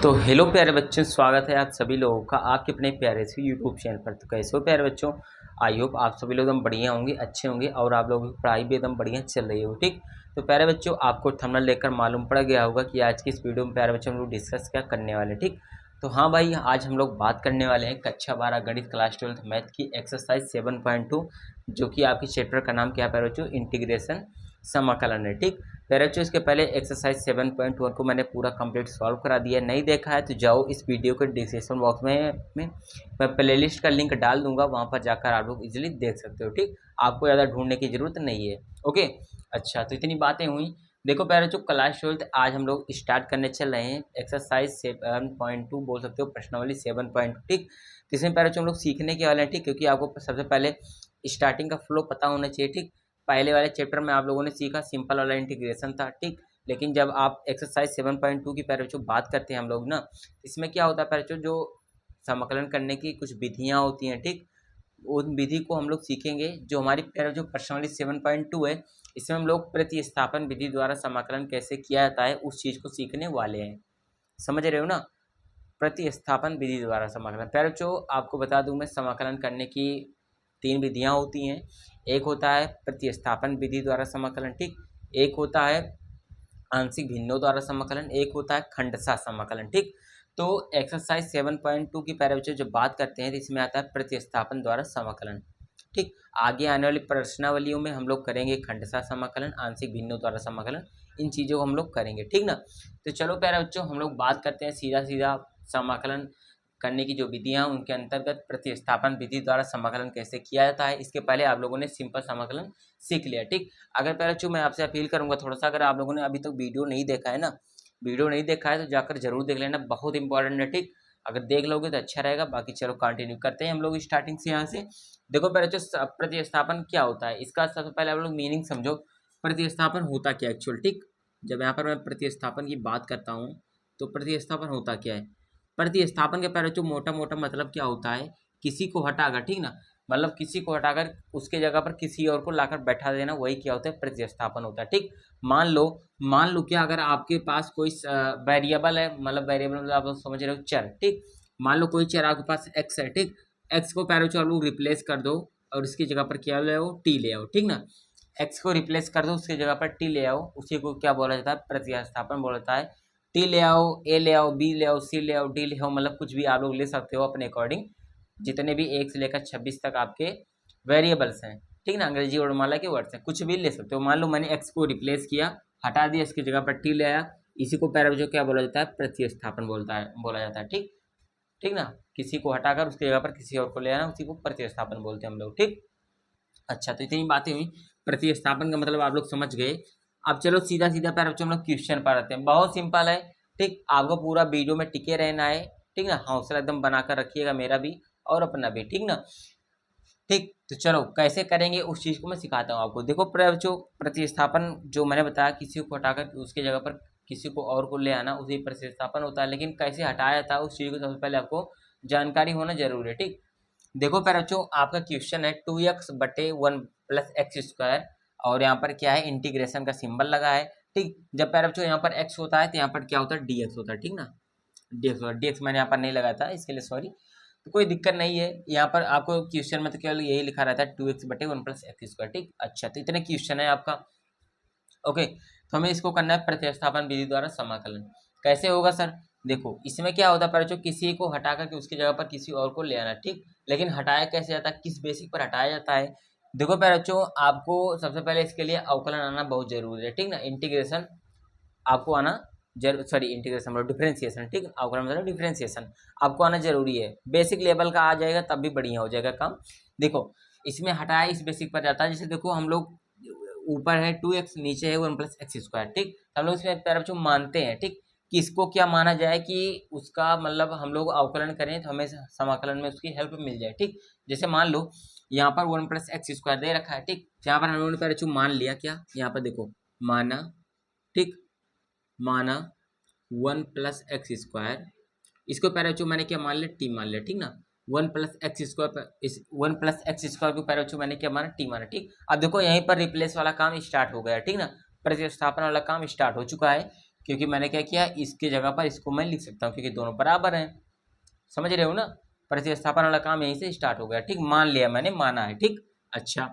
तो हेलो प्यारे बच्चों, स्वागत है आप सभी लोगों का आपके अपने प्यारे से यूट्यूब चैनल पर। तो कैसे हो प्यारे बच्चों? आई होप आप सभी लोग एकदम बढ़िया होंगे, अच्छे होंगे और आप लोगों की पढ़ाई भी एकदम बढ़िया चल रही हो। ठीक, तो प्यारे बच्चों, आपको थंबनेल देखकर मालूम पड़ गया होगा कि आज की इस वीडियो में प्यारे बच्चों हम लोग डिस्कस क्या करने वाले हैं। ठीक, तो हाँ भाई, आज हम लोग बात करने वाले हैं कक्षा 12 गणित क्लास 12 मैथ की एक्सरसाइज 7.2, जो कि आपकी चैप्टर का नाम क्या है प्यारे बच्चों? इंटीग्रेशन, समाकलन है। ठीक, प्यारे बच्चों, इसके पहले एक्सरसाइज 7.1 को मैंने पूरा कंप्लीट सॉल्व करा दिया है। नहीं देखा है तो जाओ इस वीडियो के डिस्क्रिप्शन बॉक्स में मैं प्लेलिस्ट का लिंक डाल दूंगा, वहां पर जाकर आप लोग इजीली देख सकते हो। ठीक, आपको ज़्यादा ढूंढने की जरूरत नहीं है। ओके, अच्छा, तो इतनी बातें हुई। देखो प्यारे बच्चों, क्लास 12 आज हम लोग स्टार्ट करने चल रहे हैं एक्सरसाइज 7.2, बोल सकते हो प्रश्नावली 7.2। ठीक, तो इसमें प्यारे बच्चों हम लोग सीखने के वाले हैं। ठीक, क्योंकि आपको सबसे पहले स्टार्टिंग का फ्लो पता होना चाहिए। ठीक, पहले वाले चैप्टर में आप लोगों ने सीखा सिंपल वाला इंटीग्रेशन था। ठीक, लेकिन जब आप एक्सरसाइज 7.2 की प्यारे बच्चों बात करते हैं हम लोग ना, इसमें क्या होता है प्यारे बच्चों, जो समाकलन करने की कुछ विधियां होती हैं। ठीक, उन विधि को हम लोग सीखेंगे। जो हमारी प्यारे जो प्रश्नावली 7.2 है, इसमें हम लोग प्रतिस्थापन विधि द्वारा समाकलन कैसे किया जाता है उस चीज को सीखने वाले हैं। समझ रहे हो ना? प्रतिस्थापन विधि द्वारा समाकलन। प्यारे बच्चों, आपको बता दूं मैं, समाकलन करने की 3 विधियां होती हैं। एक होता है प्रतिस्थापन विधि द्वारा समाकलन। ठीक, एक होता है आंशिक भिन्नों द्वारा समाकलन, एक होता है खंडशः समाकलन। ठीक, तो एक्सरसाइज 7.2 की प्यारे बच्चों जब बात करते हैं तो इसमें आता है प्रतिस्थापन द्वारा समाकलन। ठीक, आगे आने वाली प्रश्नावलियों में हम लोग करेंगे खंडशः समाकलन, आंशिक भिन्नों द्वारा समाकलन, इन चीज़ों को हम लोग करेंगे। ठीक ना? तो चलो प्यारे बच्चों, हम लोग बात करते हैं सीधा सीधा समाकलन करने की जो विधियां, उनके अंतर्गत प्रतिस्थापन विधि द्वारा समाकलन कैसे किया जाता है। इसके पहले आप लोगों ने सिंपल समाकलन सीख लिया। ठीक, अगर प्यारे बच्चों मैं आपसे अपील करूंगा थोड़ा सा, अगर आप लोगों ने अभी तक वीडियो नहीं देखा है ना, वीडियो नहीं देखा है तो जाकर जरूर देख लेना, बहुत इंपॉर्टेंट है। ठीक, अगर देख लोगे तो अच्छा रहेगा। बाकी चलो कंटिन्यू करते हैं हम लोग स्टार्टिंग से। यहाँ से देखो प्यारे बच्चों, प्रतिस्थापन क्या होता है इसका सबसे पहले आप लोग मीनिंग समझो। प्रतिस्थापन होता क्या एक्चुअल? ठीक, जब यहाँ पर मैं प्रतिस्थापन की बात करता हूँ तो प्रतिस्थापन होता क्या है? प्रतिस्थापन के पहले जो मोटा मोटा मतलब क्या होता है, किसी को हटाकर, ठीक ना, मतलब किसी को हटाकर उसके जगह पर किसी और को लाकर बैठा देना, वही क्या होता है? प्रतिस्थापन होता है। ठीक, मान लो क्या, अगर आपके पास कोई वेरिएबल है, मतलब वेरिएबल मतलब आप लोग समझ रहे हो, चर। ठीक, मान लो कोई चर आपके पास एक्स है। ठीक, एक्स को प्यारे बच्चों आप लोग रिप्लेस कर दो और इसकी जगह पर क्या ले आओ? टी ले आओ। ठीक ना, एक्स को रिप्लेस कर दो, उसकी जगह पर टी ले आओ, उसी को क्या बोला जाता है? प्रतिस्थापन बोला जाता है। टी ले आओ, ए ले आओ, बी ले आओ, सी ले आओ, डी ले आओ, मतलब कुछ भी आप लोग ले सकते हो अपने अकॉर्डिंग। जितने भी 1 से लेकर 26 तक आपके वेरिएबल्स हैं, ठीक ना, अंग्रेजी वर्णमाला के वर्ड्स हैं, कुछ भी ले सकते हो। मान लो मैंने एक्स को रिप्लेस किया, हटा दिया, इसकी जगह पर टी ले आया, इसी को प्यारे बच्चों क्या बोला जाता है? प्रतिस्थापन बोला जाता है। ठीक, ठीक ना, किसी को हटाकर उसकी जगह पर किसी और को ले आना, उसी को प्रतिस्थापन बोलते हैं हम लोग। ठीक, अच्छा, तो इतनी बातें हुई। प्रतिस्थापन का मतलब आप लोग समझ गए। अब चलो सीधा सीधा प्यारे बच्चों हम लोग क्वेश्चन पर आते हैं। बहुत सिंपल है। ठीक, आपको पूरा वीडियो में टिके रहना है। ठीक ना, हौसला एकदम बनाकर रखिएगा, मेरा भी और अपना भी। ठीक ना? ठीक, तो चलो कैसे करेंगे उस चीज को मैं सिखाता हूँ आपको। देखो प्यारे बच्चों, प्रतिस्थापन जो मैंने बताया, किसी को हटाकर उसकी जगह पर किसी को और को ले आना, उसी प्रतिस्थापन होता है। लेकिन कैसे हटाया जाता है उस चीज को सबसे पहले आपको जानकारी होना जरूरी है। ठीक, देखो प्यारे बच्चों, आपका क्वेश्चन है 2x/1 + x² और यहाँ पर क्या है? इंटीग्रेशन का सिंबल लगा है। ठीक, जब प्यारे बच्चों यहाँ पर x होता है तो यहाँ पर क्या होता है? dx होता है। ठीक ना, dx होता है। dx मैंने यहाँ पर नहीं लगाया था, इसके लिए सॉरी। तो कोई दिक्कत नहीं है, यहाँ पर आपको क्वेश्चन में तो केवल यही लिखा रहता है 2x/1 + x²। ठीक, अच्छा, तो इतने क्वेश्चन है आपका। ओके, तो हमें इसको करना है प्रतिस्थापन विधि द्वारा समाकलन। कैसे होगा सर? देखो इसमें क्या होता है बच्चों, किसी को हटाकर के उसकी जगह पर किसी और को ले आना। ठीक, लेकिन हटाया कैसे जाता है, किस बेसिक पर हटाया जाता है? देखो प्यारे बच्चों, आपको सबसे पहले इसके लिए अवकलन आना बहुत जरूरी है। ठीक ना, इंटीग्रेशन आपको आना सॉरी, इंटीग्रेशन मतलब डिफरेंशिएशन। ठीक, अवकलन मतलब डिफरेंशिएशन आपको आना जरूरी है। बेसिक लेवल का आ जाएगा तब भी बढ़िया हो जाएगा काम। देखो इसमें हटाया इस बेसिक पर जाता है। जैसे देखो हम लोग ऊपर है 2x, नीचे है 1 + x²। ठीक, तो हम लोग इसमें प्यारे बच्चों मानते हैं, ठीक, कि इसको क्या माना जाए कि उसका मतलब हम लोग अवकलन करें तो हमें समाकलन में उसकी हेल्प मिल जाए। ठीक, जैसे मान लो यहाँ पर 1 + x² दे रखा है। ठीक, यहाँ पर हम लोगों ने प्यारे बच्चों मान लिया, क्या यहाँ पर देखो माना। ठीक, माना 1 + x², इसको प्यारे बच्चों मैंने क्या मान लिया? टी मान लिया। ठीक ना, 1 + x², इस 1 + x² को प्यारे बच्चों मैंने क्या माना? टी माना। ठीक, अब देखो यहीं पर रिप्लेस वाला काम स्टार्ट हो गया। ठीक ना, प्रतिस्थापन वाला काम स्टार्ट हो चुका है। क्योंकि मैंने क्या किया, इसके जगह पर इसको मैं लिख सकता हूँ क्योंकि दोनों बराबर हैं। समझ रहे हो ना, प्रतिस्थापन वाला काम यहीं से स्टार्ट हो गया। ठीक, मान लिया मैंने, माना है। ठीक, अच्छा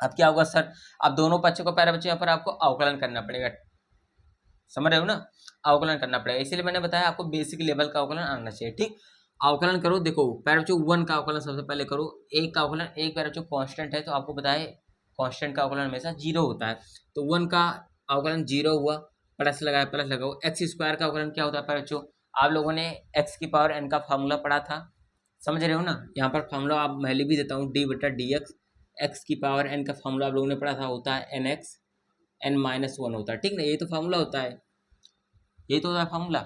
अब क्या होगा सर, अब दोनों पक्षों को प्यारे बच्चों यहाँ पर आपको अवकलन करना पड़ेगा। समझ रहे हो ना, अवकलन करना पड़ेगा, इसीलिए मैंने बताया आपको बेसिक लेवल का अवकलन आना चाहिए। ठीक, अवकलन करो। देखो प्यारे बच्चों 1 का अवकलन सबसे पहले करो। एक का अवकलन, एक प्यारे बच्चों कांस्टेंट है तो आपको बताए कांस्टेंट का अवकलन हमेशा 0 होता है। तो 1 का अवकलन 0 हुआ, प्लस लगाया, प्लस लगाओ। एक्स स्क्वायर का अवकलन क्या होता है प्यारे बच्चों, आप लोगों ने एक्स की पावर एन का फार्मूला पढ़ा था। समझ रहे हो ना, यहाँ पर फार्मूला आप मैं लिख भी देता हूँ, डी बटा डी एक्स। एक्स की पावर एन का फार्मूला आप लोगों ने पढ़ा था, होता है एन एक्स, एन माइनस 1 होता है। ठीक ना, ये तो फार्मूला होता है, यही तो होता है फार्मूला,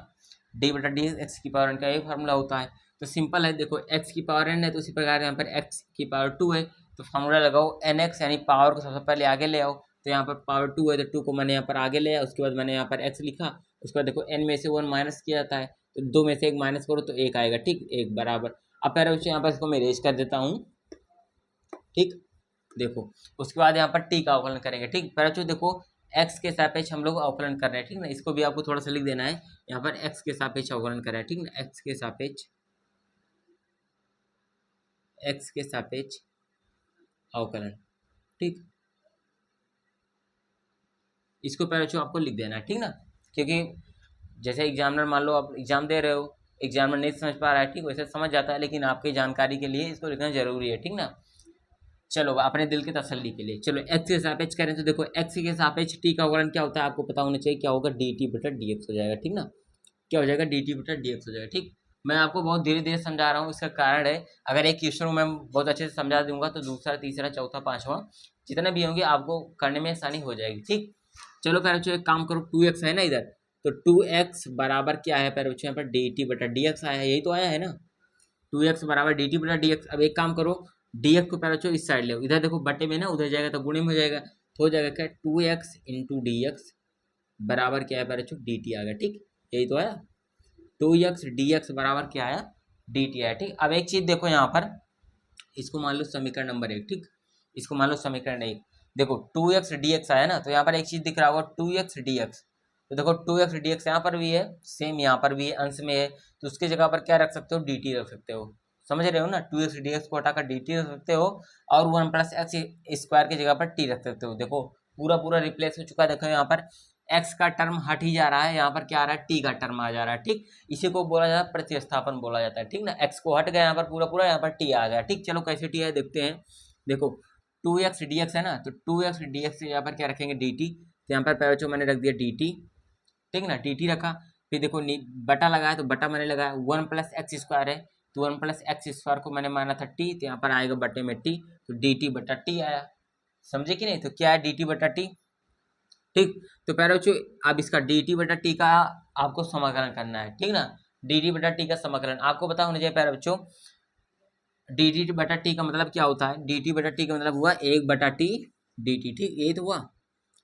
डी बटा डी एक्स की पावर एन का, यही फार्मूला होता है। तो सिंपल है, देखो एक्स की पावर एन है तो उसी प्रकार यहाँ पर एक्स की पावर 2 है तो फार्मूला लगाओ एन एक्स, यानी पावर को सबसे पहले आगे ले आओ। तो यहाँ पर पावर 2 है तो 2 को मैंने यहाँ पर आगे ले आया, उसके बाद मैंने यहाँ पर एक्स लिखा। उसके बाद देखो एन में से 1 माइनस किया जाता है तो 2 में से 1 माइनस करो तो 1 आएगा। ठीक, 1 बराबर। अब पहले बच्चों यहाँ पर इसको मैं इरेज कर देता हूँ। ठीक, देखो उसके बाद यहाँ पर टी का अवकलन करेंगे। ठीक, पहले बच्चों देखो x के सापेक्ष हम लोग अवकलन कर रहे हैं। ठीक ना, इसको भी आपको थोड़ा सा लिख देना है, यहाँ पर x के सापेक्ष अवकलन कर रहे हैं। ठीक ना, x के सापेक्ष, x के सापेक्ष अवकलन। ठीक, इसको पहले बच्चों आपको लिख देना है। ठीक ना, क्योंकि जैसे एग्जामिनर मान लो आप एग्जाम दे रहे हो, एग्जामिनर नहीं समझ पा रहा है, ठीक, वैसे समझ जाता है, लेकिन आपकी जानकारी के लिए इसको लिखना जरूरी है। ठीक ना, चलो अपने दिल की तसल्ली के लिए, चलो एक्स के सापेक्ष करें तो देखो एक्स के सापेक्ष टी का अवकलन क्या होता है आपको पता होना चाहिए, क्या होगा, डी टी बटा डी एक्स हो जाएगा। ठीक ना, क्या हो जाएगा, डी टी बटा डी एक्स हो जाएगा। ठीक, मैं आपको बहुत धीरे धीरे समझा रहा हूँ, इसका कारण है अगर एक क्वेश्चन मैं बहुत अच्छे से समझा दूंगा तो दूसरा, तीसरा, चौथा, पांचवा जितने भी होंगे आपको करने में आसानी हो जाएगी। ठीक, चलो पहले बच्चों एक काम करो, 2x है ना इधर, तो 2x बराबर क्या है पहले बच्चों, यहाँ पर डी टी बटा डी एक्स आया है, यही तो आया है ना, 2x बराबर डी टी बटा डी एक्स। अब एक काम करो, डी एक्स को पहले बच्चों इस साइड ले, इधर देखो बटे में ना, उधर जाएगा तो गुणे में हो जाएगा, तो हो जाएगा क्या, 2x इंटू डी एक्स बराबर क्या है पहले बच्चों, डी टी आ गया। ठीक, यही तो आया, 2x डी एक्स बराबर क्या आया, डी टी आया। ठीक, अब एक चीज देखो यहाँ पर, इसको मान लो समीकरण नंबर 1। ठीक, इसको मान लो समीकरण 1, देखो 2x डी एक्स आया ना, तो यहाँ पर एक चीज दिख रहा होगा 2x डी एक्स, तो देखो 2x डी एक्स यहाँ पर भी है, सेम यहाँ पर भी है, अंश में है, तो उसकी जगह पर क्या रख सकते हो, डी टी रख सकते हो। समझ रहे हो ना, 2x डी एक्स को हटाकर डी टी रख सकते हो और 1 प्लस एक्स स्क्वायर की जगह पर टी रख सकते हो। देखो पूरा पूरा रिप्लेस हो चुका है, देखो यहाँ पर एक्स का टर्म हट ही जा रहा है, यहाँ पर क्या आ रहा है, टी का टर्म आ जा रहा है। ठीक, इसी को बोला जाता है प्रतिस्थापन बोला जाता है। ठीक ना, एक्स को हट गया यहाँ पर पूरा पूरा, यहाँ पर टी आ गया। ठीक, चलो कैसे टी है देखते हैं। देखो 2x डी एक्स है ना, तो 2x डी एक्स यहाँ पर क्या रखेंगे, डी टी, तो यहाँ पर पहले जो मैंने रख दिया डी टी। ठीक ना, टी टी रखा, फिर देखो बटा लगाया तो बटा मैंने लगाया, 1 प्लस एक्स स्क्वायर है तो 1 प्लस एक्स स्क्वायर को मैंने माना था टी, तो यहाँ पर आएगा बटे में टी, तो डी टी बटा टी आया। समझे कि नहीं, तो क्या है डी टी बटा टी। ठीक, तो पहले बच्चों अब इसका डी टी बटा टी का आपको समाकलन करना है। ठीक ना, डी टी बटा टी का समाकलन आपको पता होना चाहिए पहले बच्चों, डी टी बटा टी का मतलब क्या होता है, डी टी बटा टी का मतलब हुआ 1 बटा टी डी टी। ठीक, यही तो हुआ,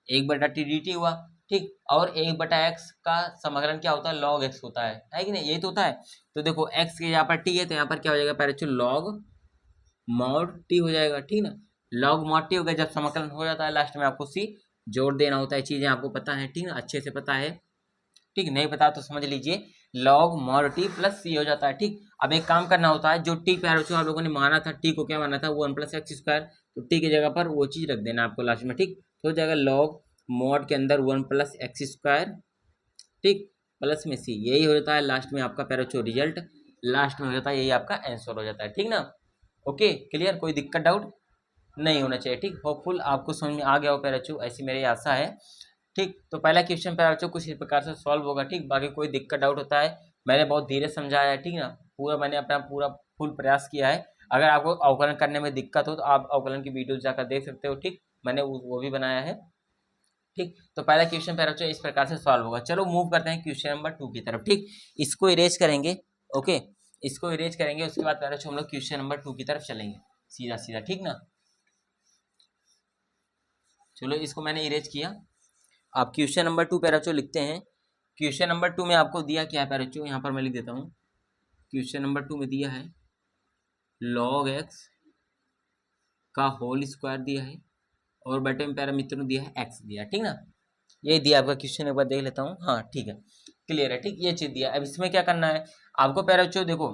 1 बटा टी डी टी हुआ। ठीक, और 1 बटा एक्स का समाकलन क्या होता है, लॉग एक्स होता है कि नहीं, यही तो होता है। तो देखो एक्स के यहाँ पर टी है तो यहाँ पर क्या हो जाएगा पहले बच्चों, लॉग मॉड टी हो जाएगा। ठीक ना, लॉग मॉड टी हो गया, जब समाकलन हो जाता है लास्ट में आपको सी जोड़ देना होता है, चीजें आपको पता है। ठीक ना, अच्छे से पता है। ठीक, नहीं पता तो समझ लीजिए, लॉग मॉड टी प्लस सी हो जाता है। ठीक, अब एक काम करना होता है, जो टी प्यार आप लोगों ने माना था, टी को क्या माना था, 1 प्लस एक्स स्क्वायर, तो टी की जगह पर वो चीज रख देना आपको लास्ट में। ठीक, तो हो जाएगा लॉग मॉड के अंदर 1 प्लस एक्स स्क्वायर, ठीक, प्लस में सी, यही हो जाता है लास्ट में आपका पैरोचो रिजल्ट, लास्ट में हो जाता है, यही आपका आंसर हो जाता है। ठीक ना, ओके क्लियर, कोई दिक्कत डाउट नहीं होना चाहिए। ठीक, होपफुल आपको समझ में आ गया हो पैरोचो, ऐसी मेरी आशा है। ठीक, तो पहला क्वेश्चन पैरोचो कुछ इस प्रकार से सॉल्व होगा। ठीक, बाकी कोई दिक्कत डाउट होता है, मैंने बहुत धीरे समझाया है। ठीक ना, पूरा मैंने अपना पूरा फुल प्रयास किया है। अगर आपको अवकलन करने में दिक्कत हो तो आप अवकलन की वीडियो जाकर देख सकते हो। ठीक, मैंने वो भी बनाया है। ठीक, तो पहला क्वेश्चन पैरोचो इस प्रकार से सॉल्व होगा। चलो मूव करते हैं क्वेश्चन नंबर 2 की तरफ। ठीक, इसको इरेज करेंगे, ओके, इसको इरेज करेंगे, उसके बाद पैरोचो हम लोग क्वेश्चन नंबर 2 की तरफ चलेंगे सीधा सीधा। ठीक ना, चलो इसको मैंने इरेज किया। आप क्वेश्चन नंबर 2 पैरोचो लिखते हैं। क्वेश्चन नंबर 2 में आपको दिया क्या है पैरोचो, यहाँ पर मैं लिख देता हूँ। क्वेश्चन नंबर 2 में दिया है log x का होल स्क्वायर दिया है और बटे में पैरामीटर दिया है x दिया है। ठीक ना, ये दिया आपका क्वेश्चन, एक बार देख लेता हूँ। हाँ ठीक है, क्लियर है। ठीक, ये चीज़ दिया। अब इसमें क्या करना है आपको प्यारे बच्चों, देखो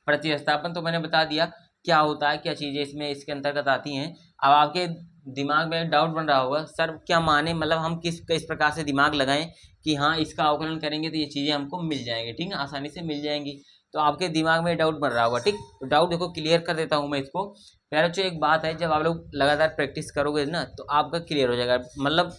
प्रतिस्थापन तो मैंने बता दिया क्या होता है, क्या चीज़ें इसमें इसके अंतर्गत आती हैं। अब आपके दिमाग में डाउट बन रहा होगा सर क्या माने, मतलब हम किस प्रकार से दिमाग लगाएं कि हाँ इसका अवकलन करेंगे तो ये चीज़ें हमको मिल जाएंगी, ठीक है, आसानी से मिल जाएंगी। तो आपके दिमाग में डाउट बन रहा होगा, ठीक। तो डाउट देखो क्लियर कर देता हूँ मैं इसको। प्यारे बच्चों एक बात है, जब आप लोग लगातार प्रैक्टिस करोगे ना तो आपका क्लियर हो जाएगा। मतलब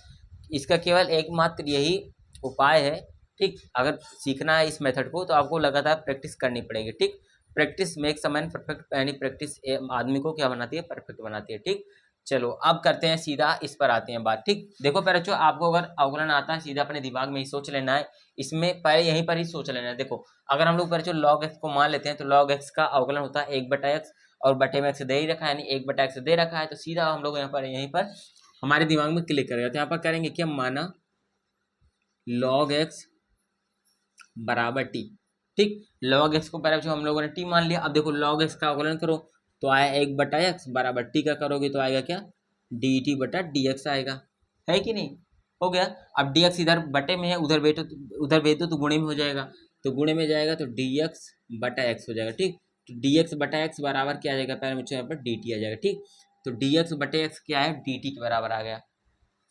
इसका केवल एकमात्र यही उपाय है, ठीक। अगर सीखना है इस मेथड को तो आपको लगातार प्रैक्टिस करनी पड़ेगी, ठीक। Practice makes a man perfect, यानी प्रैक्टिस आदमी को क्या बनाती है, परफेक्ट बनाती है, ठीक। चलो अब करते हैं सीधा इस पर आते हैं बात, ठीक। देखो पहले बच्चों आपको अगर अवकलन आता है सीधा अपने दिमाग में ही सोच लेना है, इसमें पहले यहीं पर ही सोच लेना है। देखो अगर हम लोग पहले लॉग एक्स को मान लेते हैं तो लॉग एक्स का अवकलन होता है 1/x, और बटे में एक्स दे ही रखा है, यानी 1/x दे रखा है, तो सीधा हम लोग यहाँ पर यहीं पर हमारे दिमाग में क्लिक करेगा। तो यहाँ पर करेंगे क्या, माना लॉग एक्स बराबर टी, ठीक। लॉग एक्स को पहले हम लोगों ने टी मान लिया। अब देखो लॉग एक्स का अवकलन करो तो आया 1/x बराबर टी का करोगे तो आएगा क्या, डी टी बटा डी एक्स आएगा, है कि नहीं। हो गया। अब डी एक्स इधर बटे में है, उधर भेज दो तो गुणे में हो जाएगा, तो गुणे में जाएगा तो डी एक्स बटा एक्स हो जाएगा, ठीक। तो डी एक्स बटा एक्स बराबर क्या आ जाएगा, पहले मुझे यहाँ पर डी टी आ जाएगा, ठीक। तो डी एक्स बटे एक्स क्या है, डी टी के बराबर आ गया,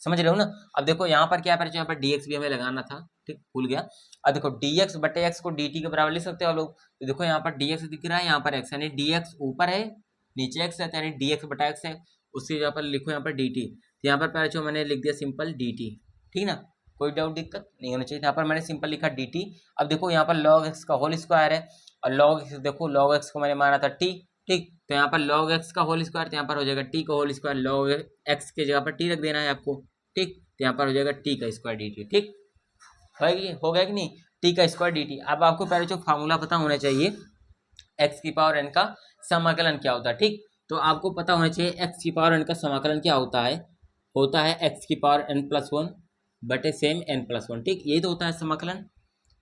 समझ रहे हो ना। अब देखो यहाँ पर क्या है, यहाँ पर dx भी हमें लगाना था, ठीक, भूल गया। अब देखो dx बटे x को dt के बराबर लिख सकते हो आप लोग। तो देखो यहाँ पर dx दिख रहा है, यहाँ पर x, यानी dx ऊपर है नीचे x है, यानी dx बटा x है, उसकी जगह पर लिखो यहाँ पर dt। तो यहाँ पर पहले जो मैंने लिख दिया सिंपल dt, ठीक ना, कोई डाउट दिक्कत नहीं होना चाहिए। यहाँ पर मैंने सिंपल लिखा dt। अब देखो यहाँ पर log x का होल स्क्वायर है, और log x देखो log x को मैंने माना था t, ठीक। तो यहाँ पर log x का होल स्क्वायर, तो यहाँ पर हो जाएगा t का होल स्क्वायर, log x की जगह पर t रख देना है आपको, ठीक। तो यहाँ पर हो जाएगा टी का स्क्वायर डी टी, ठीक। हो गया कि नहीं, टी का स्क्वायर डी टी। अब आपको पहले जो फार्मूला पता होना चाहिए एक्स की पावर एन का समाकलन क्या होता है, ठीक। तो आपको पता होना चाहिए एक्स की पावर एन का समाकलन क्या होता है एक्स की पावर एन प्लस वन बटे सेम एन प्लस वन, ठीक। यही तो होता है समाकलन,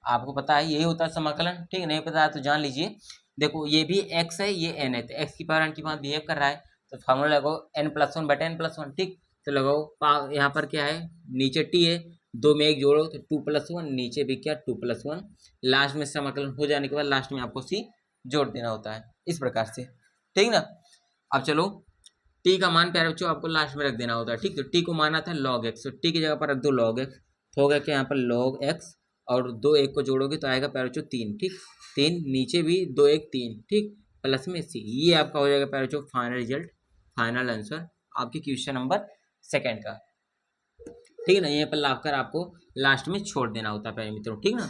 आपको पता है यही होता है समाकलन, ठीक। नहीं पता है तो जान लीजिए। देखो ये भी x है ये n है, तो x की पावर n की बात बिहेव कर रहा है, तो फार्मूला लगाओ n प्लस वन बटे n प्लस वन, ठीक। तो लगाओ यहाँ पर क्या है, नीचे t है, दो में एक जोड़ो तो 2+1, नीचे भी क्या 2+1, लास्ट में समाकलन हो जाने के बाद लास्ट में आपको c जोड़ देना होता है, इस प्रकार से, ठीक ना। अब चलो t का मान प्यारे बच्चों आपको लास्ट में रख देना होता है, ठीक। तो t को माना था log x, तो t की जगह पर रख दो log x, तो हो गया क्या यहाँ पर log x, और दो एक को जोड़ोगे तो आएगा प्यारे बच्चों 3, ठीक। 3 नीचे भी 2 1 3, ठीक, प्लस में c, ये आपका हो जाएगा प्यारे बच्चों फाइनल रिजल्ट, फाइनल आंसर आपके क्वेश्चन नंबर 2 का, ठीक है ना। यहाँ पर लाकर आपको लास्ट में छोड़ देना होता है प्यारे मित्रों, ठीक ना।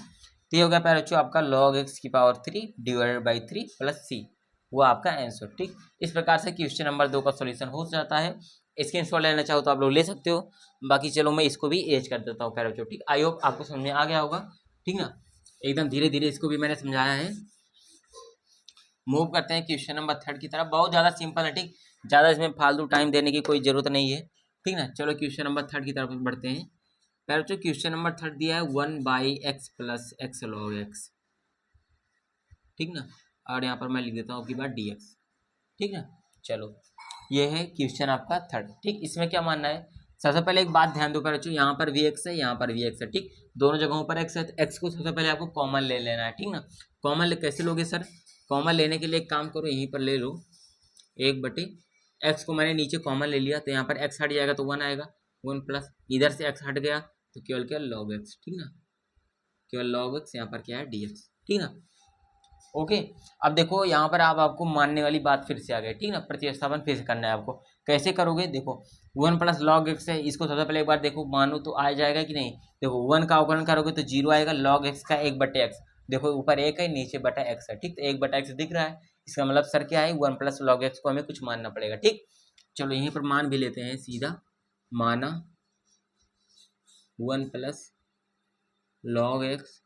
तो ये हो गया प्यारे बच्चों आपका log x की power 3 divided by 3 plus c, वो आपका आंसर, ठीक। इस प्रकार से क्वेश्चन नंबर 2 का सॉल्यूशन हो जाता है। स्क्रीनशॉट लेना चाहो तो आप लोग ले सकते हो, बाकी चलो मैं इसको भी एज कर देता हूँ प्यारे बच्चों, ठीक। आई होप आपको समझ में आ गया होगा, ठीक ना। एकदम धीरे धीरे इसको भी मैंने समझाया है। मूव करते हैं क्वेश्चन नंबर 3 की तरफ, बहुत ज़्यादा सिंपल है, ठीक। ज़्यादा इसमें फालतू टाइम देने की कोई ज़रूरत नहीं है, ठीक ना। चलो क्वेश्चन नंबर 3 की तरफ बढ़ते हैं। पहले तो क्वेश्चन नंबर 3 दिया है 1/x plus x log x, ठीक ना। और यहाँ पर मैं लिख देता हूँ की बात dx, ठीक है। चलो ये है क्वेश्चन आपका 3, ठीक। इसमें क्या मानना है, सबसे पहले एक बात ध्यान दो कर बच्चों, यहाँ पर भी x है यहाँ पर भी x है, ठीक। दोनों जगहों पर x है, तो x को सबसे पहले आपको कॉमन ले लेना है, ठीक ना। कॉमन कैसे लोगे सर, कॉमन लेने के लिए एक काम करो, यहीं पर ले लो 1/x को मैंने नीचे कॉमन ले लिया, तो यहाँ पर x हट जाएगा तो 1 आएगा, 1 प्लस इधर से x हट गया तो केवल क्या log x, ठीक ना, केवल log x, यहाँ पर क्या है dx, ठीक ना। ओके। अब देखो यहाँ पर आपको मानने वाली बात फिर से आ गई, ठीक ना। प्रतिस्थापन फिर से करना है आपको, कैसे करोगे, देखो 1 प्लस लॉग एक्स है, इसको सबसे पहले एक बार देखो मानो तो आ जाएगा कि नहीं। देखो 1 का अवकलन करोगे तो 0 आएगा, लॉग एक्स का 1/x, देखो ऊपर 1 है नीचे बटा x है, ठीक। तो 1/x दिख रहा है, इसका मतलब सर क्या है 1 प्लस लॉग एक्स को हमें कुछ मानना पड़ेगा, ठीक। चलो यहीं पर मान भी लेते हैं सीधा, माना 1 प्लस लॉग एक्स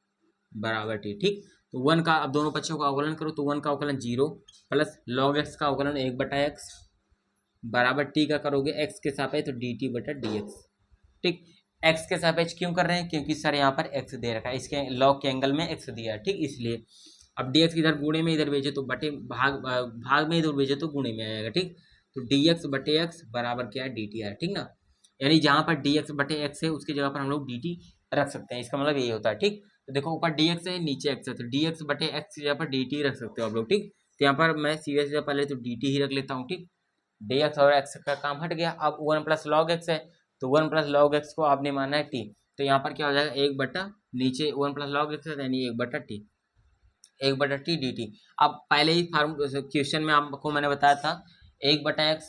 बराबर टी, ठीक। तो 1 का अब दोनों पक्षों का अवकलन करो, तो 1 का अवकलन 0 प्लस लॉग एक्स का अवकलन 1/x बराबर टी का करोगे x के सापेक्ष तो dt बटा dx, ठीक। x के सापेक्ष क्यों कर रहे हैं, क्योंकि सर यहाँ पर x दे रखा है, इसके लॉग के एंगल में x दिया है, ठीक, इसलिए। अब dx इधर गुणे में इधर भेजे तो बटे भाग में इधर भेजे तो गुणे में आएगा, ठीक। तो dx बटे x बराबर क्या है dt है, ठीक ना। यानी जहाँ पर डी एक्स बटे एक्स है उसकी जगह पर हम लोग डी टी रख सकते हैं, इसका मतलब यही होता है। ठीक, तो देखो ऊपर डी एक्स है नीचे एक्स है, तो डी एक्स बटे एक्स की जगह पर डी टी रख सकते हो आप लोग। ठीक, तो यहाँ पर मैं सीरियस पहले तो डी टी ही रख लेता हूँ। ठीक, डी एक्स और एक्स का काम हट गया। अब वन प्लस लॉग एक्स है, तो वन प्लस लॉग एक्स को आपने माना है टी, तो यहाँ पर क्या हो जाएगा एक बटा नीचे वन प्लस लॉग एक्स है यानी एक बटा टी, एक बटा टी डी टी। अब पहले ही फार्म क्वेश्चन में आपको मैंने बताया था एक बटा एक्स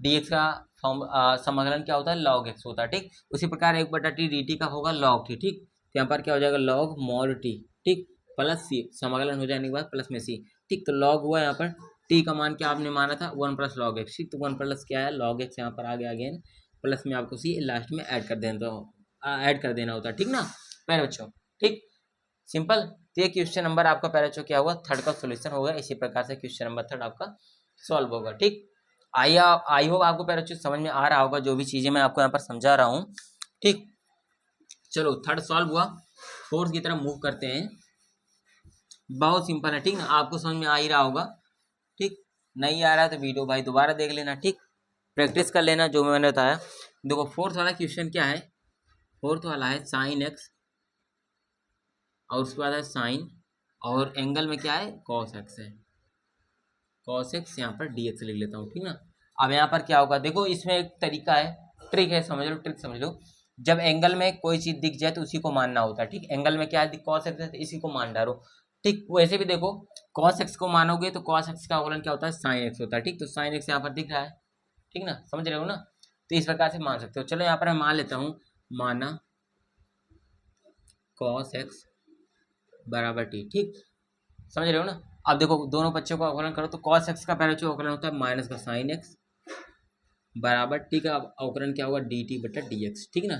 डी एक्स का फॉर्म समाकलन क्या होता है लॉग एक्स होता है। ठीक, उसी प्रकार एक बटा टी डी टी का होगा लॉग टी। ठीक, तो यहाँ पर क्या हो जाएगा लॉग मॉड टी। ठीक, प्लस सी समाकलन हो जाने के बाद प्लस में सी। ठीक, तो लॉग हुआ यहाँ पर टी का मान क्या आपने माना था वन प्लस लॉग एक्स। ठीक, तो वन प्लस क्या है लॉग एक्स, यहाँ पर आगे आगे प्लस में आपको सी लास्ट में ऐड कर देना होता है। ठीक ना प्यारे बच्चों, ठीक सिंपल। तो ये क्वेश्चन नंबर आपका पहले जो क्या हुआ थर्ड का सॉल्यूशन होगा। इसी प्रकार से क्वेश्चन नंबर थर्ड आपका सॉल्व होगा। ठीक, आई होप आपको पहले जो समझ में आ रहा होगा जो भी चीजें मैं आपको यहाँ पर समझा रहा हूँ। ठीक, चलो थर्ड सॉल्व हुआ, फोर्थ की तरफ मूव करते हैं। बहुत सिंपल है, ठीक ना, आपको समझ में आ ही रहा होगा। ठीक, नहीं आ रहा है तो वीडियो भाई दोबारा देख लेना। ठीक, प्रैक्टिस कर लेना जो मैंने बताया। देखो फोर्थ वाला क्वेश्चन क्या है, फोर्थ वाला है साइन एक्स और उसके बाद है साइन और एंगल में क्या है कॉस एक्स है, कॉस एक्स यहाँ पर डी एक्स लिख लेता हूँ। ठीक ना, अब यहाँ पर क्या होगा देखो इसमें एक तरीका है, ट्रिक है, समझ लो ट्रिक समझ लो। जब एंगल में कोई चीज दिख जाए तो उसी को मानना होता है। ठीक, एंगल में क्या है कॉस एक्स है तो इसी को मान डालो। ठीक, वैसे भी देखो कॉस एक्स को मानोगे तो कॉस एक्स का अवकलन क्या होता है साइन एक्स होता है। ठीक, तो साइन एक्स यहाँ पर दिख रहा है, ठीक ना, समझ रहे हो ना, तो इस प्रकार से मान सकते हो। चलो यहाँ पर मैं मान लेता हूँ, माना कॉस एक्स बराबर टी। ठीक, समझ रहे हो ना। अब देखो दोनों बच्चों का अवकलन करो तो cos x का पहले जो अवकलन होता है माइनस का साइन एक्स बराबर टी का अवकलन क्या होगा डी टी बटा डी एक्स। ठीक ना,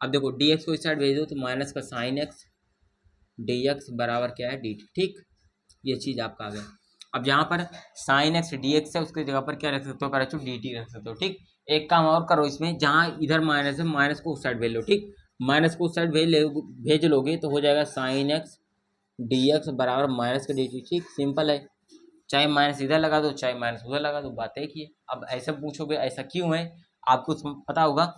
अब देखो डी एक्स को इस साइड भेज दो तो माइनस का साइन एक्स डी एक्स बराबर क्या है डी टी। ठीक, ये चीज आपका आ गया। अब जहाँ पर साइन एक्स डी एक्स है उसकी जगह पर क्या रख सकते हो पहले डी टी रख सकते हो। ठीक, एक काम और करो इसमें, जहाँ इधर माइनस है माइनस को उस साइड भेज लो। ठीक, माइनस को उस साइड भेज लोगे तो हो जाएगा साइन एक्स डी एक्स बराबर माइनस का डी टी। ठीक, सिंपल है, चाहे माइनस इधर लगा दो चाहे माइनस उधर लगा दो, बात एक ही है। अब ऐसे पूछोगे ऐसा क्यों है आपको पता होगा,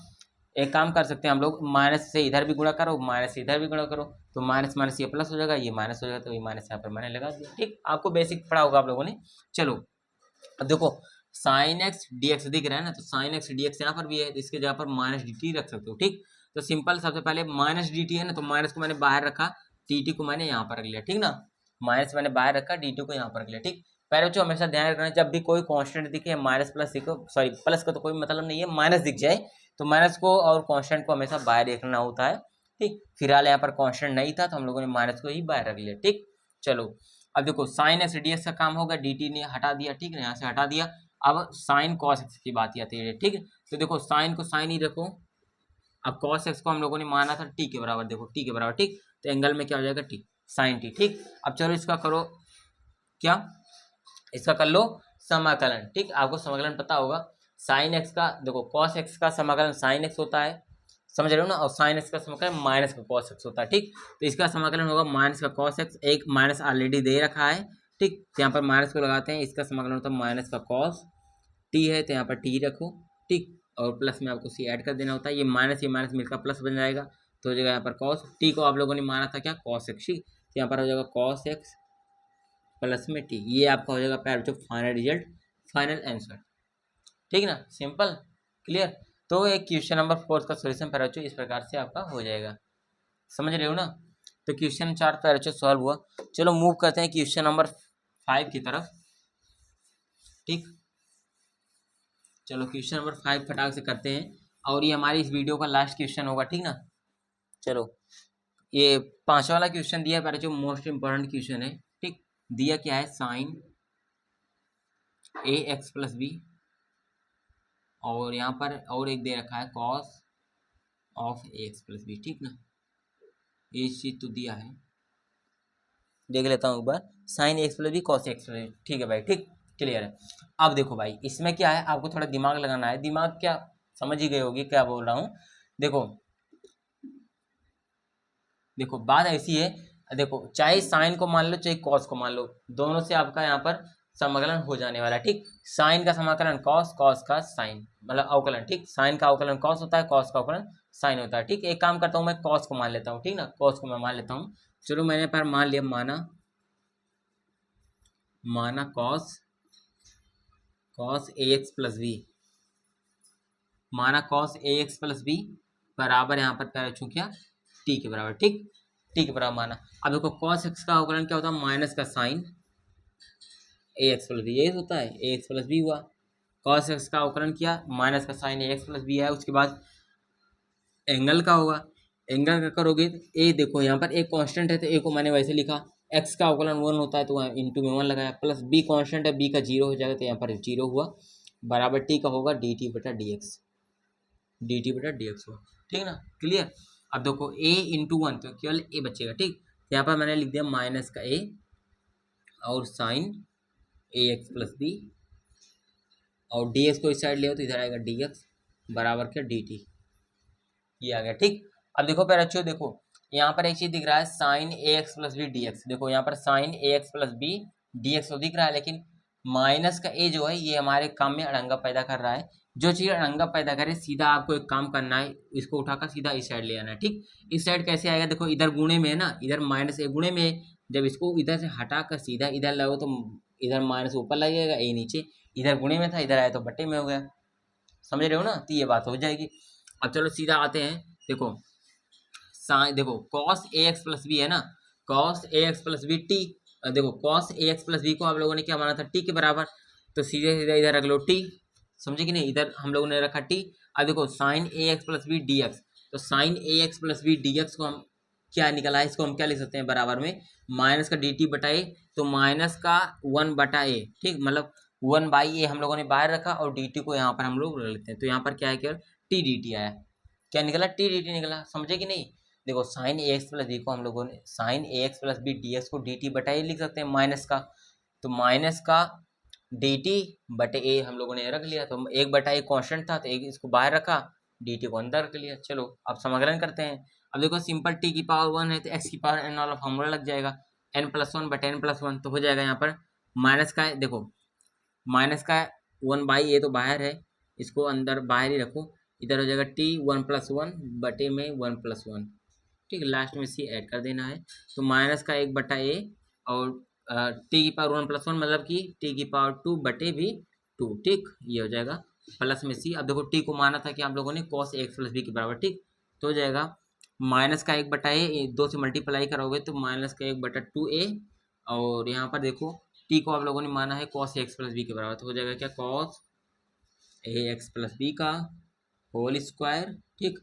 एक काम कर सकते हैं हम लोग, माइनस से इधर भी गुणा करो माइनस से इधर भी गुणा करो तो माइनस माइनस ये प्लस हो जाएगा, ये माइनस हो जाएगा तो ये माइनस यहाँ पर मैंने लगा दिया। ठीक, आपको बेसिक पढ़ा होगा आप लोगों ने। चलो अब देखो साइन एक्स डी एक्स दिख रहा है ना, तो साइन एक्स डी एक्स यहाँ पर भी है, इसके जगह पर माइनस डी टी रख सकते हो। ठीक, तो सिंपल सबसे पहले माइनस डी टी है ना, तो माइनस को मैंने बाहर रखा, टी टी को मैंने यहाँ पर रख लिया। ठीक ना, माइनस मैंने बाहर रखा, डी टी को यहाँ पर रख लिया। ठीक, पहले जो हमेशा ध्यान रखना जब भी कोई कांस्टेंट दिखे माइनस प्लस दिखो, सॉरी प्लस का तो कोई मतलब नहीं है, माइनस दिख जाए तो माइनस को और कांस्टेंट को हमेशा बाहर रखना होता है। ठीक, फिलहाल यहाँ पर कांस्टेंट नहीं था तो हम लोगों ने माइनस को ही बाहर रख लिया। ठीक, चलो अब देखो साइन एक्स डी एक्स का काम होगा, डी टी ने हटा दिया। ठीक है, यहाँ से हटा दिया, अब साइन कॉस एक्स की बात आती है। ठीक, तो देखो साइन को साइन ही रखो, अब कॉस एक्स को हम लोगों ने माना था टी के बराबर, देखो टी के बराबर। ठीक, तो एंगल में क्या हो जाएगा टी साइन टी। ठीक, अब चलो इसका करो क्या, इसका कर लो समाकलन। ठीक, आपको समाकलन पता होगा, साइन एक्स का देखो कॉस एक्स का समाकलन साइन एक्स होता है, समझ रहे हो ना, और साइन एक्स का समाकलन माइनस का कॉस एक्स होता है। ठीक, तो इसका समाकलन होगा माइनस का कॉस एक्स, एक माइनस ऑलरेडी दे रखा है। ठीक, तो यहाँ पर माइनस को लगाते हैं, इसका समाकलन होता है माइनस का कॉस टी है तो यहाँ पर टी रखो। ठीक, और प्लस में आपको सी ऐड कर देना होता है, ये माइनस मिलकर प्लस बन जाएगा तो हो जाएगा यहाँ पर कॉस टी को आप लोगों ने माना था क्या कॉस एक्स। ठीक, तो यहाँ पर हो जाएगा कॉस एक्स प्लस में टी, ये आपका हो जाएगा पैर जो फाइनल रिजल्ट, फाइनल आंसर। ठीक ना, सिंपल क्लियर। तो एक क्वेश्चन नंबर 4 का सॉल्यूशन पैर इस प्रकार से आपका हो जाएगा, समझ रहे हो ना। तो क्वेश्चन 4 पैर सॉल्व हुआ। चलो मूव करते हैं क्वेश्चन नंबर 5 की तरफ। ठीक, चलो क्वेश्चन नंबर 5 फटाक से करते हैं और ये हमारी इस वीडियो का लास्ट क्वेश्चन होगा। ठीक ना, चलो ये 5वां वाला क्वेश्चन दिया है जो मोस्ट इंपॉर्टेंट क्वेश्चन है। ठीक, दिया क्या है साइन ए एक्स प्लस बी और यहाँ पर और एक दे रखा है cos of a x plus B. ठीक ना, ये चीज तो दिया है, देख लेता हूँ एक बार, sine X plus B cos X plus B. ठीक है भाई, ठीक क्लियर है। अब देखो भाई इसमें क्या है, आपको थोड़ा दिमाग लगाना है, दिमाग क्या समझ ही गए होगी क्या बोल रहा हूँ। देखो देखो बात ऐसी है, देखो चाहे साइन को मान लो चाहे कॉस को मान लो, दोनों से आपका यहाँ पर समाकलन हो जाने वाला है, ठीक। साइन का समाकलन कॉस, कॉस का साइन, मतलब अवकलन, ठीक। साइन का अवकलन कॉस होता है, कॉस का अवकलन साइन होता है, ठीक। एक काम करता हूँ मैं कॉस को मान लेता हूँ, ठीक ना, कॉस को मैं मान लेता हूँ। चलो मैंने पर मान लिया, माना cos A x plus B, माना cos A x plus B बराबर यहाँ पर क्या रखूँ, क्या टी के बराबर, ठीक। टी के बराबर माना। अब देखो कॉस एक्स का अवकलन क्या होता है, माइनस का साइन ए एक्स प्लस बी, ये होता है ए एक्स प्लस बी हुआ। कॉस एक्स का अवकलन किया, माइनस का साइन ए एक्स प्लस बी है। उसके बाद एंगल का होगा, एंगल का करोगे तो ए, देखो यहाँ पर एक कांस्टेंट है तो ए को मैंने वैसे लिखा, एक्स का अवकलन 1 होता है तो वहाँ इंटू में 1 लगाया, प्लस बी कांस्टेंट है, बी का 0 हो जाएगा तो यहाँ पर 0 हुआ, बराबर टी का होगा डी टी बटा डी एक्स, डी टी बटा डी एक्स हुआ, ठीक ना, क्लियर। अब देखो a इंटू 1 तो केवल a बचेगा, ठीक। यहाँ पर मैंने लिख दिया माइनस का a और साइन ए एक्स प्लस बी, और डी एक्स को इस साइड ले तो इधर आएगा डी एक्स बराबर क्या डी टी, ये आ गया, ठीक। अब देखो पैर अच्छो, देखो यहाँ पर एक चीज दिख रहा है साइन ए x plus B D X, देखो यहाँ पर साइन ए x plus B D X तो दिख रहा है, लेकिन माइनस का ए जो है ये हमारे काम में अड़ंगा पैदा कर रहा है। जो चीज अड़ंगा पैदा करे सीधा आपको एक काम करना है, इसको उठाकर सीधा इस साइड ले आना है, ठीक। इस साइड कैसे आएगा, देखो इधर गुणे में है ना, इधर माइनस ए गुणे में है, जब इसको इधर से हटाकर सीधा इधर लगो तो इधर माइनस ऊपर लगेगा, ए नीचे, इधर गुणे में था इधर आया तो बट्टे में हो गया, समझ रहे हो ना, तो ये बात हो जाएगी। अब चलो सीधा आते हैं, देखो साइन, देखो cos A x plus B है ना, cos A x plus B T, देखो cos A x plus B को आप लोगों ने क्या माना था, टी के बराबर, तो सीधे सीधे इधर रख लो टी, समझे कि नहीं, इधर हम लोगों ने रखा टी। अब देखो साइन ए x plus B D X, तो साइन ए x plus B D X को हम क्या निकला है, इसको हम क्या लिख सकते हैं बराबर में माइनस का डी टी बटा ए, तो माइनस का 1 बटा ए, ठीक, मतलब 1 बाई ए हम लोगों ने बाहर रखा और डी टी को यहाँ पर हम लोग रख लेते हैं, तो यहाँ पर क्या है, केवल टी डी टी आया, क्या निकला, टी डी टी निकला, समझे कि नहीं। देखो साइन ए एक्स प्लस बी को हम लोगों ने साइन ए x plus B D X को डी टी बटा ए लिख सकते हैं माइनस का, तो माइनस का डी टी बटे ए हम लोगों ने रख लिया, तो 1 बटा ए कॉन्स्टेंट था तो एक इसको बाहर रखा, डी टी को अंदर रख लिया। चलो अब समाकलन करते हैं। अब देखो सिंपल टी की पावर 1 है तो एक्स की पावर एन वाला फॉर्मूला लग जाएगा, एन प्लस 1 बटे एन प्लस 1, तो हो जाएगा यहाँ पर माइनस का, देखो माइनस का 1 बाई ए तो बाहर है, इसको अंदर बाहर ही रखो, इधर हो जाएगा टी 1 प्लस 1 बटे में 1 प्लस 1, ठीक, लास्ट में सी ऐड कर देना है, तो माइनस का 1 बटा ए और टी की पावर 1 प्लस 1 मतलब कि टी की पावर 2 बटे भी 2, ठीक, ये हो जाएगा प्लस में सी। अब देखो टी को माना था कि आप लोगों ने कॉस एक्स प्लस बी के बराबर, ठीक, तो हो जाएगा माइनस का 1 बटा ए, 2 से मल्टीप्लाई करोगे तो माइनस का 1 बटा 2 ए, और यहाँ पर देखो टी को आप लोगों ने माना है कॉस एक्स प्लस बी के बराबर, तो हो जाएगा क्या cos A x plus B का होल स्क्वायर, ठीक,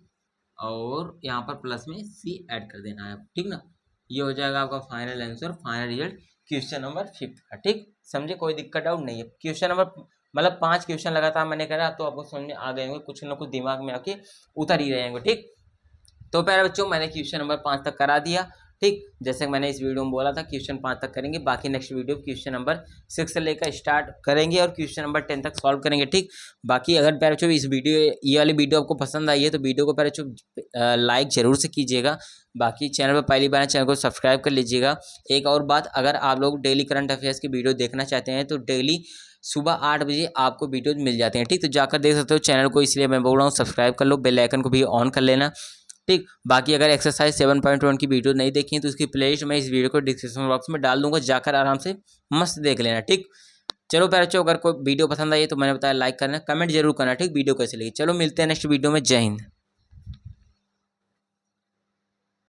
और यहाँ पर प्लस में सी ऐड कर देना है, ठीक ना, ये हो जाएगा आपका final answer, final result question number 5 का, ठीक, समझे, कोई दिक्कत डाउट नहीं है। क्वेश्चन नंबर मतलब 5 क्वेश्चन लगातार मैंने करा तो आपको समझ में आ गए होंगे, कुछ ना कुछ दिमाग में आके उतर ही रहे होंगे, ठीक। तो प्यारे बच्चों मैंने क्वेश्चन नंबर 5 तक करा दिया, ठीक, जैसे मैंने इस वीडियो में बोला था क्वेश्चन 5 तक करेंगे, बाकी नेक्स्ट वीडियो क्वेश्चन नंबर 6 से लेकर स्टार्ट करेंगे और क्वेश्चन नंबर 10 तक सॉल्व करेंगे, ठीक। बाकी अगर प्यारे बच्चों इस वीडियो ये वाली वीडियो आपको पसंद आई है तो वीडियो को प्यारे बच्चों लाइक जरूर से कीजिएगा, बाकी चैनल पर पहली बार चैनल को सब्सक्राइब कर लीजिएगा। एक और बात, अगर आप लोग डेली करंट अफेयर्स की वीडियो देखना चाहते हैं तो डेली सुबह 8 बजे आपको वीडियो मिल जाते हैं, ठीक, तो जाकर देख सकते हो चैनल को, इसलिए मैं बोल रहा हूँ सब्सक्राइब कर लो, बेल आइकन को भी ऑन कर लेना, ठीक। बाकी अगर एक्सरसाइज 7.1 की वीडियो नहीं देखी तो उसकी प्लेलिस्ट मैं इस वीडियो को डिस्क्रिप्शन बॉक्स में डाल दूंगा, जाकर आराम से मस्त देख लेना, ठीक। चलो प्यारे बच्चों, अगर कोई वीडियो पसंद आई तो मैंने बताया लाइक करना, कमेंट जरूर करना, ठीक, वीडियो कैसे लगी। चलो मिलते हैं नेक्स्ट वीडियो में, जय हिंद।